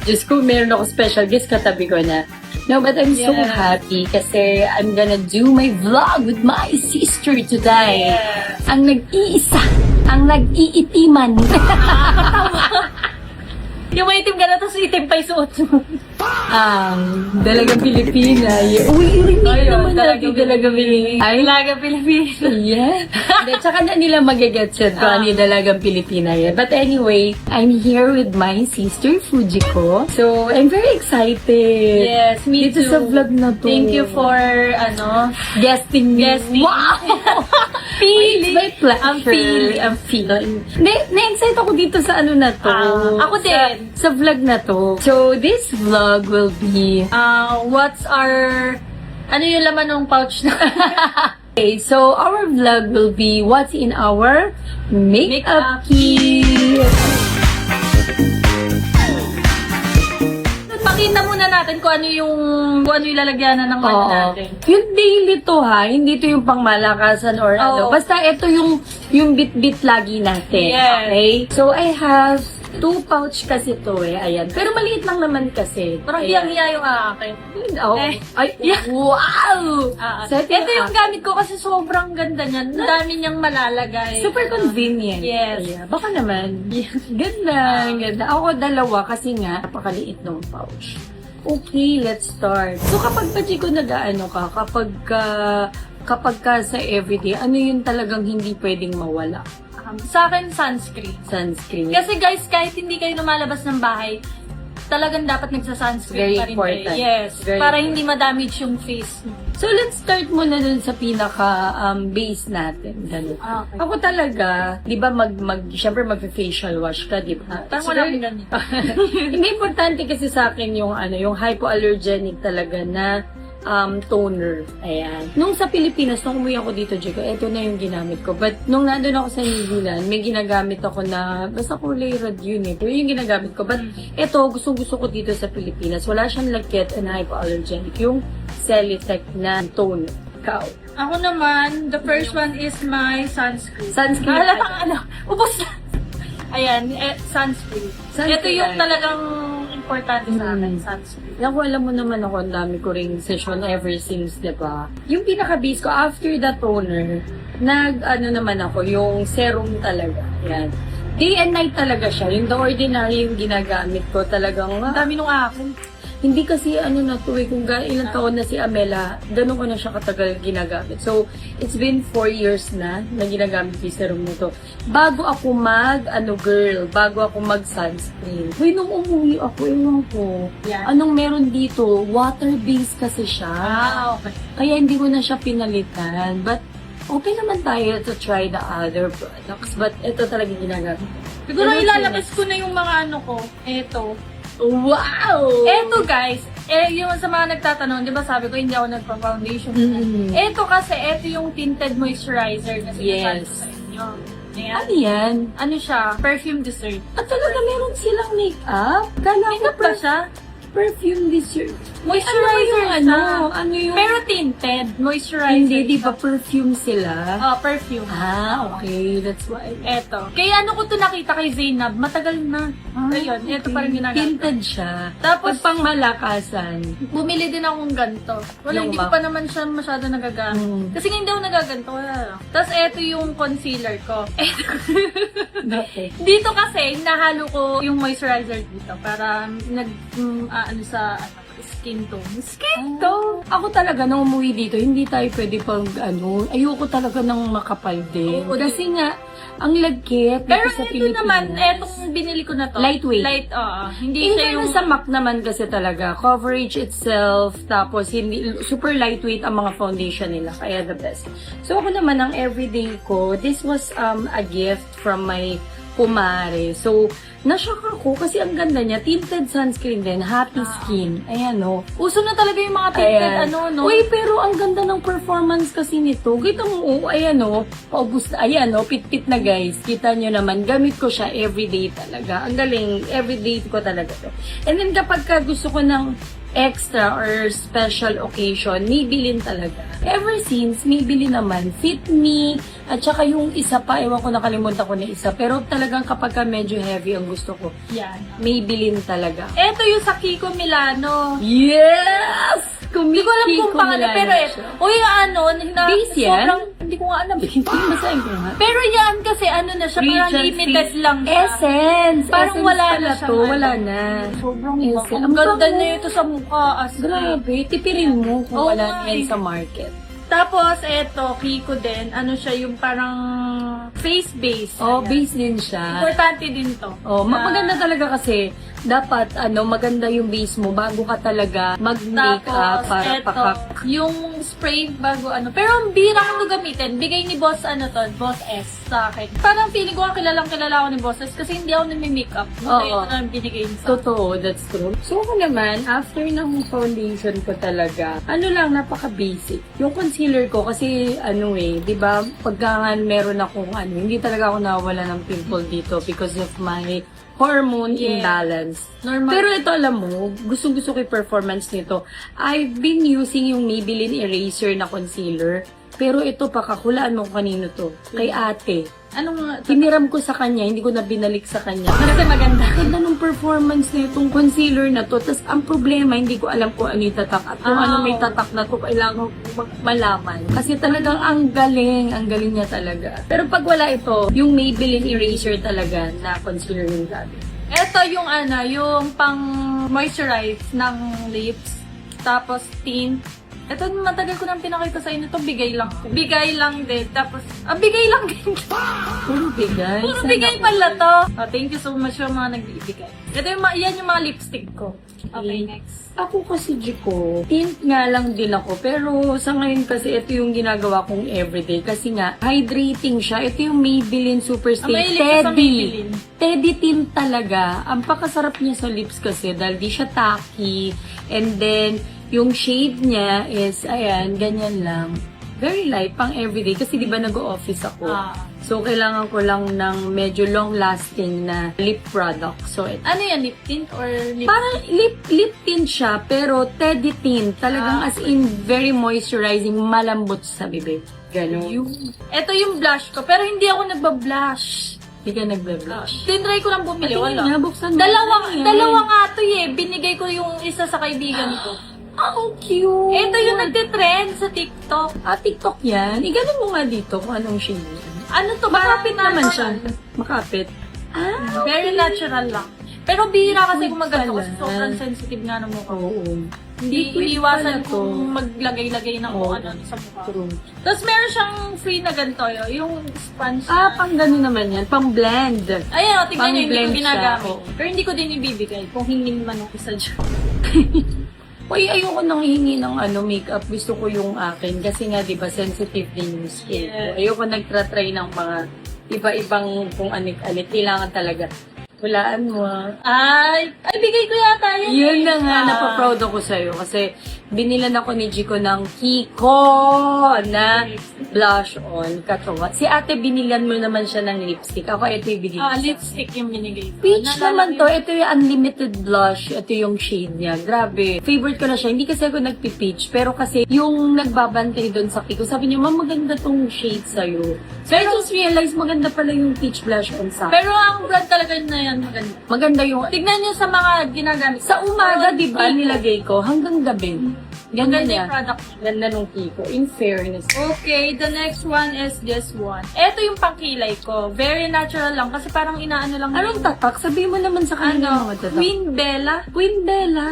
Diyos ko, meron ako special guest katabi ko na. No, but I'm so happy kasi I'm gonna do my vlog with my sister today. Yes. Ang nag-iisa, ang nag-iitiman. Yung may itim ka na, tapos itim pa yung suot mo. Dalagang Pilipina. Uy, urinig naman natin dalagang Pilipina. Ay, Dalagang Pilipina. yeah. Hindi, tsaka na nila magigets yun kung ano yung dalagang Pilipina yan. But anyway, I'm here with my sister, Fujiko. So, I'm very excited. Yes, me Dito too. sa vlog na to. Thank you for, guesting me. Guesting. Wow! feeling. It's my pleasure. I'm feeling. Hindi, na-excite ako dito sa ano na to. Ako din. Sa vlog na to. So, this vlog will be... What's our... Ano yung laman ng pouch na? Okay, so our vlog will be what's in our makeup kit. Pakita muna natin kung ano yung lalagyanan ng ano natin. Yung daily to ha, hindi to yung pangmalakasan or ano. Oo. Basta ito yung bit-bit lagi natin. Yes. Okay? So I have 2 pouch kasi to eh. Ayan. Pero maliit lang naman kasi. Parang Ayan. hiyang-hiya yung akin. Oh. Eh. Ay, wow! So, Ito yung gamit ko kasi sobrang ganda niyan. Ang dami niyang malalagay. Super convenient. Yes. Yeah, baka naman. Ganda, ganda. Ako dalawa kasi nga, napakaliit ng pouch. Okay, let's start. So kapag ba, Chico, nag-ano ka, kapag ka sa everyday, ano yung talagang hindi pwedeng mawala? Sa akin, sunscreen. Sunscreen. Kasi guys, kahit hindi kayo lumalabas ng bahay, talagang dapat Very nagsa-sunscreen pa rin important. kayo. Yes. Very para important. hindi ma-damage yung face mo. So let's start muna dun sa pinaka base natin. Ganun. Okay. Ako talaga, 'di ba syempre magfe-facial wash ka, 'di ba? Parang It's wala very- akong ganyan. Hindi importante kasi sa akin yung hypoallergenic talaga na toner. Ayan. Nung sa Pilipinas, nung umuwi ako dito, Jico, ito na yung ginamit ko. But nung nandun ako sa New Zealand, may ginagamit ako na, basta kulay red yun eh. Pero yung ginagamit ko. But ito, gusto ko dito sa Pilipinas. Wala siyang lagkit and hypoallergenic. Yung Celisec na toner. Ikaw. Ako naman, the first one is my sunscreen. Sunscreen. Halatang ubos na. Ayan, sunscreen. Sunscreen Ito yung tayo. talagang importante sa akin, sunscreen. Ako, alam mo naman ako, ang dami ko ring session ever since, diba? Yung pinaka-base ko, after the toner, naman ako, yung serum talaga. Yan. Day and night talaga siya. Yung the ordinary yung ginagamit ko talagang, Ang dami nung akin. hindi kasi na to eh, kung ilang taon na si Amela, ganun ko na siya katagal ginagamit. So, it's been 4 years na ginagamit yung serum na to. Bago ako bago ako mag-sunscreen. Uy, nung umuwi ako, ewan ko, Yeah. anong meron dito? Water-based kasi siya. Okay. Kaya hindi ko na siya pinalitan. But, open naman tayo to try the other products. But, ito talaga ginagamit. Siguro Ano ilalabas ko na yung mga ano ko. Eto. Wow! Eto guys, yung sa mga nagtatanong, di ba sabi ko hindi ako nagpa-foundation. Mm. Eto kasi, eto yung tinted moisturizer na sinasabi Yes. ko sa inyo. Ayan. Ano yan? Ano siya? Perfume dessert. At talaga meron silang make-up? Kala ko Makeup ba siya? perfume dessert. Moisturizer Ano yung... Pero tinted moisturizer. hindi, di ba siya. perfume sila? Perfume. Okay. That's why. Eto. Kaya ano ko to nakita kay Zainab, matagal na. Ayun, eto pa rin ginagawa. Tinted siya. Tapos, Pag pang malakasan. bumili din akong ganito. Wala, Yung hindi ko MAC. pa naman siya masyado nagagamit. Kasi nga hindi ako nagaganto. Wala lang. Tapos eto yung concealer ko. Okay. Dito kasi, nahalo ko yung moisturizer dito para ano sa skin tone. Skin tone! Ako talaga, nung umuwi dito, hindi tayo pwede pang ayoko talaga ng makapal din. Oo, Kasi nga, ang lagkit Pero dito sa ito Pilipinas. naman, etong binili ko na to. Lightweight. Light, hindi siya Even yung... sa MAC naman kasi talaga, coverage itself, tapos hindi, super lightweight ang mga foundation nila, kaya the best. So ako naman, ang everyday ko, this was a gift from my kumare. So, na-shock ako kasi ang ganda niya, tinted sunscreen din, happy skin. Ayan, no. Uso na talaga yung mga tinted, Ayan. no? Uy, pero ang ganda ng performance kasi nito. Kita mo, ayan no, paubos na, ayan no, pit-pit na guys. Kita nyo naman, gamit ko siya everyday talaga. Ang galing, everyday ko talaga to. And then kapag gusto ko ng extra or special occasion, may bilin talaga. Ever since, may bilin naman, Fit Me, at saka yung isa pa, ewan ko nakalimutan ko na isa, pero talagang kapag medyo heavy ang gusto ko. Yan. Maybelline talaga. Ito yung sa Kiko Milano. Yes! Hindi ko alam kung pangalan, pero uy, Base yan? sobrang, hindi ko nga alam. Basahin ko nga. Pero yan kasi na siya, parang Region limited free. lang siya. Essence! Parang Essence wala pala na siya. to, wala na. Sobrang Essence. iba. Ang Ang ganda bango. na ito sa mukha. As Grabe, tipirin mo kung Oo wala nga na yan eh. sa market. Tapos, eto, Kiko din. Ano siya, yung parang face base. Oh, Ayan. base din siya. Importante din to. Oh, Na- maganda talaga kasi dapat maganda yung base mo bago ka talaga mag-makeup Tapos, para eto, pakak. yung spray bago Pero ang bira kong gamitin. Bigay ni Boss, Boss S sa akin. Parang feeling ko, kilala ako ni Boss S kasi hindi ako nagme-makeup. Oo. Ito na binigay niya sa Totoo, that's true. So ako naman, after ng foundation ko talaga, napaka-basic. Yung concealer ko kasi di ba, pagka nga meron akong hindi talaga ako nawala ng pimple dito because of my hormone Yeah. imbalance. normal. Pero ito, alam mo, gustong-gusto ko yung performance nito. I've been using yung Maybelline Eraser na concealer. Pero ito, pakakulaan mo kung kanino to. Kay ate. Anong Hiniram ko sa kanya, hindi ko na binalik sa kanya. Kasi maganda. Ganda ng performance na itong concealer na to. Tapos, ang problema, hindi ko alam kung ano yung tatak. At kung ano may tatak na to, kailangan ko malaman. Kasi talagang ang galing niya talaga. Pero pag wala ito, yung Maybelline Eraser talaga na concealer yung gabi. Ito yung yung pang moisturize ng lips. Tapos tint. Ito, matagal ko nang pinakita sa inyo. Ito, bigay lang. Bigay lang din. Tapos, bigay lang din. Puro bigay. Puro bigay pala to. Thank you so much sa mga nagbibigay. Ito yan yung mga lipstick ko. Okay, next. Ako kasi, Jiko, tint nga lang din ako. Pero sa ngayon kasi, ito yung ginagawa kong everyday. Kasi nga, hydrating siya. Ito yung Maybelline Super Stay Mahilig ko sa Teddy. Maybelline. Teddy tint talaga. Ang pakasarap niya sa lips kasi dahil di siya tacky. And then, yung shade niya is, ayan, ganyan lang. Very light, pang everyday. Kasi di ba nag-o-office ako. So, kailangan ko lang ng medyo long-lasting na lip product. So, Ano yan? Lip tint or lip? parang lip tint siya, pero Teddy tint. Talagang as in, very moisturizing, malambot sa bibig. Ganon. Ito yung blush ko. Pero hindi ako nagba-blush. Hindi ka nagbe-blush. Tinry ko lang bumili. Patingin Wala. nga, buksan mo. Ano Dalawa nga to Binigay ko yung isa sa kaibigan ko. Ang cute! Ito yung nagtitrend sa TikTok. TikTok yan. Iganon mo nga dito kung anong shade yan. Ano to? Makapit Parang naman natural. siya. Makapit. Very natural lang. Pero bihira kasi kung maganda Pala. kasi sobrang sensitive nga ng mukha. Oo. Hindi Liquid iniwasan pala to. kung maglagay-lagay ng kung Oo. ano sa mukha. True. Tapos meron siyang free na ganito yung sponge. Pang gano'n naman yan. Pang blend. Ayan, tingnan nyo, hindi ko pang-blend ginagamit. siya, oo. Pero hindi ko din ibibigay kung hingin man ng isa dyan. Uy, ayoko nang hingi ng makeup. Gusto ko yung akin. Kasi nga, di ba, sensitive din yung skin ko. Yeah. Ayoko nagtra-try ng mga iba-ibang kung anik-anik. Kailangan talaga. Hulaan mo. Ay, bigay ko yata yun. Yun na nga, napaproud ako sa'yo. Kasi binilan ako ni Jico ng Kiko na blush on. Katawa. Si ate, binilan mo naman siya ng lipstick. Ako, ito yung binigay. ko. Lipstick yung binigay ko. Peach Naalala naman ko to. Ito yung unlimited blush. Ito yung shade niya. Grabe. Favorite ko na siya. Hindi kasi ako nagpi-peach. Pero kasi yung nagbabantay doon sa Kiko, sabi niya, Ma'am, maganda tong shade sa'yo. So I just realized maganda pala yung peach blush on sa Pero ang brand talaga na yan maganda. maganda yung... Tignan nyo sa mga ginagamit. Sa umaga, di ba, nilagay ko hanggang gabi. Ganda Maganda niya. yung product. Ganda nung Kiko. In fairness. Okay, the next one is this one. Ito yung pangkilay ko. Very natural lang kasi parang inaano lang. Anong tatak? Sabihin mo naman sa kanya mga tatak. Queen Bella. Queen Bella.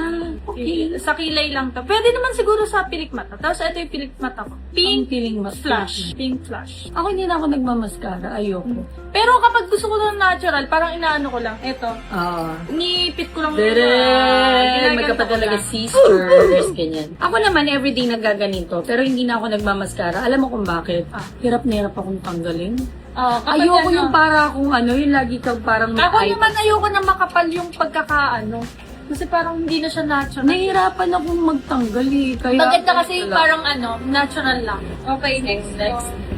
Okay. Sa kilay lang to. Pwede naman siguro sa pilik mata. Tapos ito yung pilik mata ko. Pink Pink feeling mas flash. Pink flash. Ako hindi na ako nagmamaskara. Ayoko. Pero kapag gusto ko ng natural, parang inaano ko lang. Ito. Nipit ko lang. Dere! Ginaganto Magkapa ko talaga lang. sisters. Ganyan. Ako naman, everyday nagaganito. Pero hindi na ako nagmamaskara. Alam mo kung bakit? Hirap na hirap akong tanggalin. Kapag Ayoko ano, yung para akong yung lagi kang parang Ako may naman ayoko na makapal yung pagkakaano. Kasi parang hindi na siya natural. nahihirapan akong magtanggal Kaya Maganda kasi parang natural lang. Okay, next.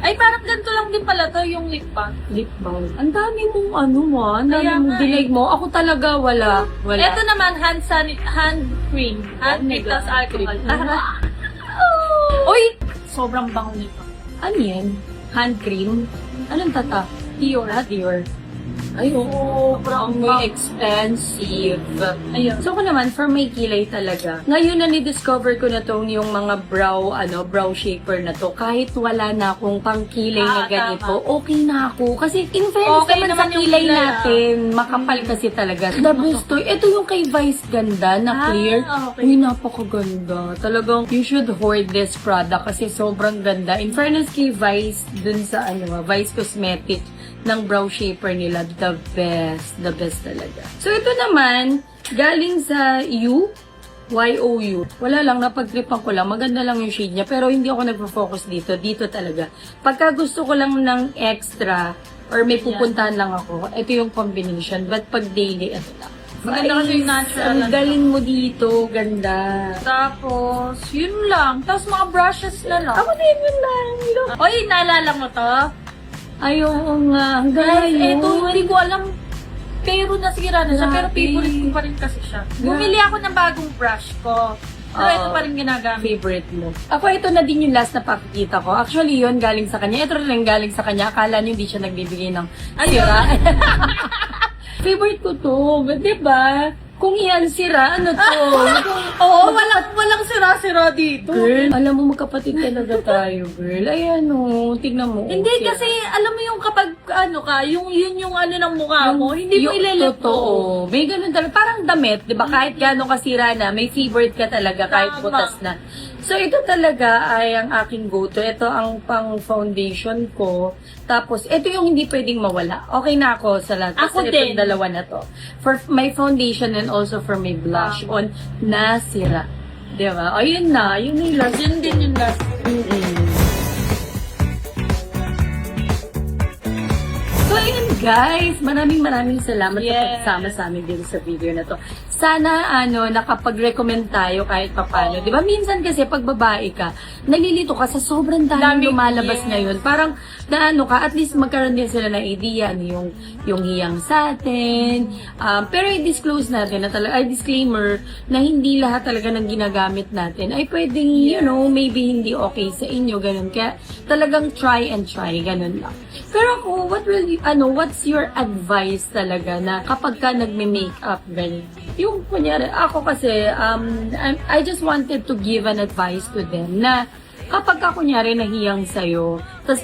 Ay, parang ganito lang din pala to, yung lip balm. lip balm. Ang dami mong ang dami Kaya mong nga dinig mo. Ako talaga wala. Ito naman, hand cream. Hand cream plus alcohol. Uy! Sobrang bango nito. Ano yan? Hand cream? Anong tata? Dior. Dior. Ay, oo. Ang may expensive. Ayun. So, ako naman, for my kilay talaga. Ngayon na ni-discover ko na tong yung mga brow shaper na to. Kahit wala na akong pang kilay na ganito, okay na ako. Kasi, in fairness Okay naman naman sa yung kilay kilay, natin, makapal kasi talaga. The best toy. Ito yung kay Vice ganda na clear. Okay. Uy, napakaganda. Talagang, you should hoard this product kasi sobrang ganda. In fairness kay Vice, dun sa Vice Cosmetics, ng brow shaper nila, the best talaga. So, ito naman, galing sa YOU. Wala lang, napag-tripan ko lang. Maganda lang yung shade niya, pero hindi ako nagpo-focus dito. Dito talaga. Pagka gusto ko lang ng extra, or may pupuntahan lang ako, ito yung combination. But pag daily, ito lang. Maganda kasi yung natural. Ang galing mo dito, ganda. Tapos, yun lang. Tapos mga brushes na lang. Ako din yun lang. Oy, naalala mo to? Ayaw nga, ang Guys, galing. eto, hindi ko alam. Pero nasira na siya. Pero Grabe. favorite ko pa rin kasi siya. Bumili ako ng bagong brush ko. Pero ito pa rin ginagamit. Favorite mo. Ako, ito na din yung last na pakikita ko. Actually, yun galing sa kanya. Ito rin galing sa kanya. Akala niyo hindi siya nagbibigay ng sira. Favorite ko to. But diba? Kung yan sira, ano to? Oo, walang sira-sira dito. Girl, alam mo magkapatid talaga tayo, girl. Ayan o, tignan mo. Hindi sira. kasi, alam mo yung kapag, yun yung ano ng mukha mo, hindi mo Yung ililip totoo. May ganun talaga. Parang damit, di ba? Kahit gano'ng kasira na, may favorite ka talaga kahit Tama. butas na. So, ito talaga ay ang aking go-to. Ito ang pang-foundation ko. Tapos, ito yung hindi pwedeng mawala. Okay na ako sa lahat. Ako Kasi din. itong dalawa na to. For my foundation and also for my blush on nasira. Di ba? O, yun na. Yun yung last. Yun din yung last. So, ayun guys, maraming salamat sa Yes. pagsama sa amin dito sa video na to. Sana, nakapag-recommend tayo kahit papano. Di ba, minsan kasi pag babae ka, nalilito ka sa sobrang daming lumalabas yes. ngayon. Parang, at least magkaroon din sila ng idea, yung hiyang sa atin. Pero i-disclose natin na talaga, disclaimer, na hindi lahat talaga ng ginagamit natin ay pwedeng, maybe hindi okay sa inyo, ganun. Kaya, talagang try and try, ganun lang. Pero ako, what's your advice talaga na kapag ka nagme-makeup, ganyan? Yung, kunyari, ako kasi, I just wanted to give an advice to them na kapag ka, kunyari, nahiyang sa'yo, tas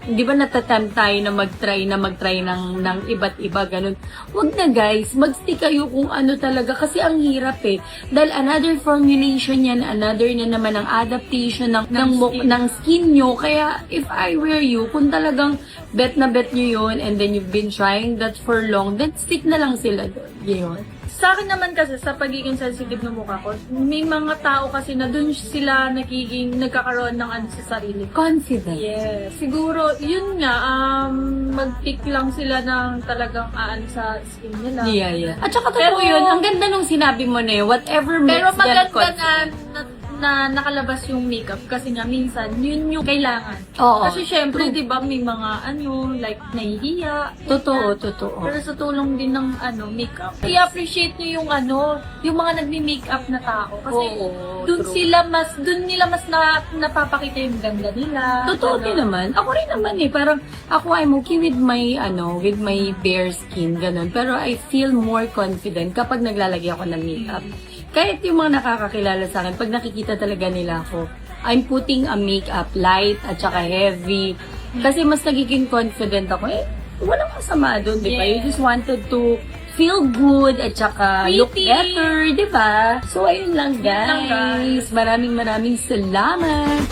di ba natatempt tayo na mag-try ng iba't iba, ganun. Wag na guys, mag-stick kayo kung ano talaga kasi ang hirap eh. Dahil another formulation yan, another na naman ang adaptation ng skin nyo. Kaya if I were you, kung talagang bet na bet nyo yun and then you've been trying that for long, then stick na lang sila doon. Yun. Sa akin naman kasi, sa pagiging sensitive ng mukha ko, may mga tao kasi na dun sila nagkakaroon ng ano sa sarili. Confident. Yes. Siguro, yun nga, mag-pick lang sila ng talagang sa skin nila. Yeah. At saka Pero totoo yun, ang ganda nung sinabi mo na yun, whatever makes Pero them maganda confident. na nakalabas yung makeup kasi nga minsan yun yung kailangan. Oo. Kasi syempre, 'di ba, may mga like nahihiya. Totoo. Pero sa tulong din ng makeup, i-appreciate niyo yung mga nagmi-makeup na tao kasi Oo, dun true. nila mas napapakita yung ganda nila. Totoo din naman. Ako rin naman parang ako I'm okay with my bare skin, ganun. Pero I feel more confident kapag naglalagay ako ng makeup. Kahit yung mga nakakakilala sa akin, pag nakikita talaga nila ako, I'm putting a makeup light at saka heavy. Kasi mas nagiging confident ako. Walang masama doon, di ba? You just wanted to feel good at saka look Pretty. better, di ba? So, ayun lang guys. Maraming salamat.